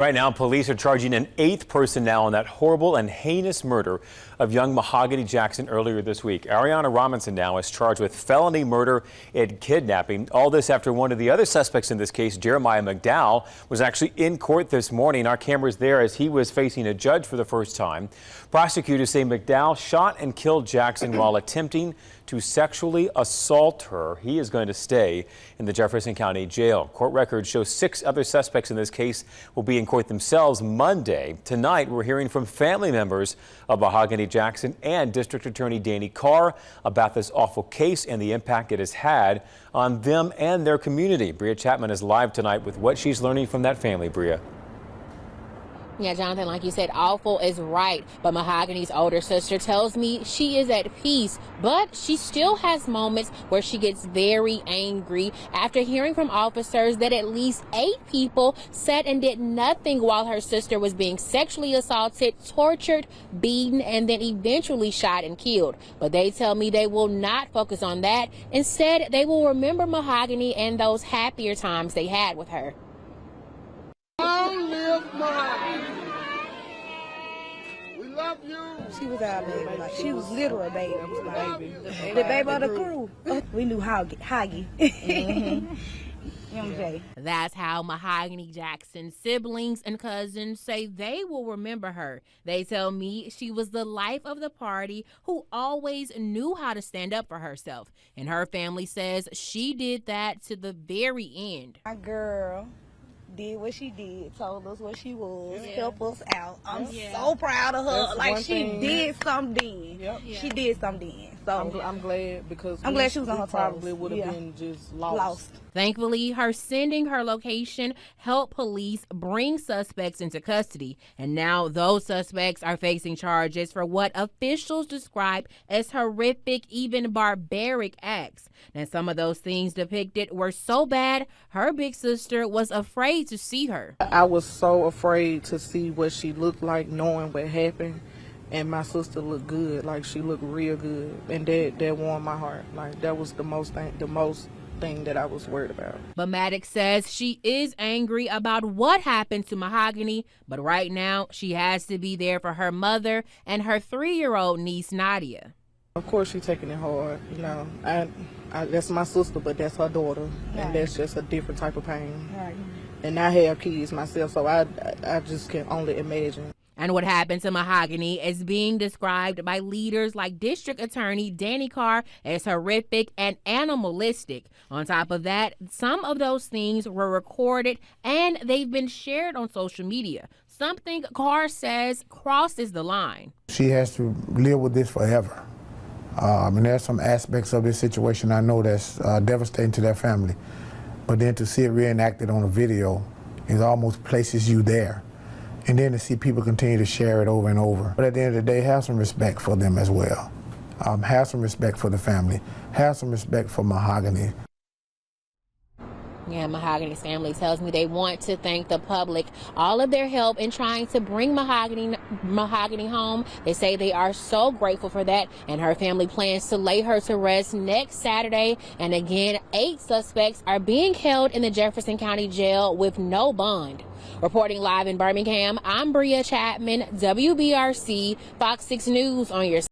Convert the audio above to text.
Right now, police are charging an 8th person now in that horrible and heinous murder of young Mahogany Jackson earlier this week. Ariana Robinson now is charged with felony murder and kidnapping. All this after one of the other suspects in this case, Jeremiah McDowell, was actually in court this morning. Our camera's there as he was facing a judge for the first time. Prosecutors say McDowell shot and killed Jackson while attempting to sexually assault her. He is going to stay in the Jefferson County Jail. Court records show 6 other suspects in this case will be in court themselves Monday. Tonight, we're hearing from family members of Mahogany Jackson and District Attorney Danny Carr about this awful case and the impact it has had on them and their community. Bria Chapman is live tonight with what she's learning from that family. Bria. Yeah, Jonathan, like you said, awful is right. But Mahogany's older sister tells me she is at peace, but she still has moments where she gets very angry after hearing from officers that at least 8 people said and did nothing while her sister was being sexually assaulted, tortured, beaten, and then eventually shot and killed. But they tell me they will not focus on that. Instead, they will remember Mahogany and those happier times they had with her. We love you. She was our baby. Like, she was literal baby. The baby of the crew. We knew Hoggy. MJ. That's how Mahogany Jackson's siblings and cousins say they will remember her. They tell me she was the life of the party who always knew how to stand up for herself. And her family says she did that to the very end. My girl did what she did, told us what she was, helped us out. I'm so proud of her. That's like one she thing. did something then. She did something then. So I'm glad because I'm glad she was on her toes. Probably would have been just lost. Thankfully, her sending her location helped police bring suspects into custody. And now those suspects are facing charges for what officials describe as horrific, even barbaric acts. And some of those things depicted were so bad, her big sister was afraid to see her. I was so afraid to see what she looked like, knowing what happened. And my sister looked good, like she looked real good, and that warmed my heart. Like that was the most thing that I was worried about. But Maddox says she is angry about what happened to Mahogany, but right now she has to be there for her mother and her 3-year-old niece Nadia. Of course, she's taking it hard. You know, I that's my sister, but that's her daughter, and that's just a different type of pain. Right. And I have kids myself, so I just can only imagine. And what happened to Mahogany is being described by leaders like District Attorney Danny Carr as horrific and animalistic. On top of that, some of those things were recorded and they've been shared on social media. Something Carr says crosses the line. She has to live with this forever. And there's some aspects of this situation I know that's devastating to their family. But then to see it reenacted on a video, it almost places you there. And then to see people continue to share it over and over. But at the end of the day, have some respect for them as well. Have some respect for the family. Have some respect for Mahogany. Yeah, Mahogany's family tells me they want to thank the public, all of their help in trying to bring Mahogany home. They say they are so grateful for that, and her family plans to lay her to rest next Saturday. And again, 8 suspects are being held in the Jefferson County Jail with no bond. Reporting live in Birmingham, I'm Bria Chapman, WBRC, Fox 6 News on your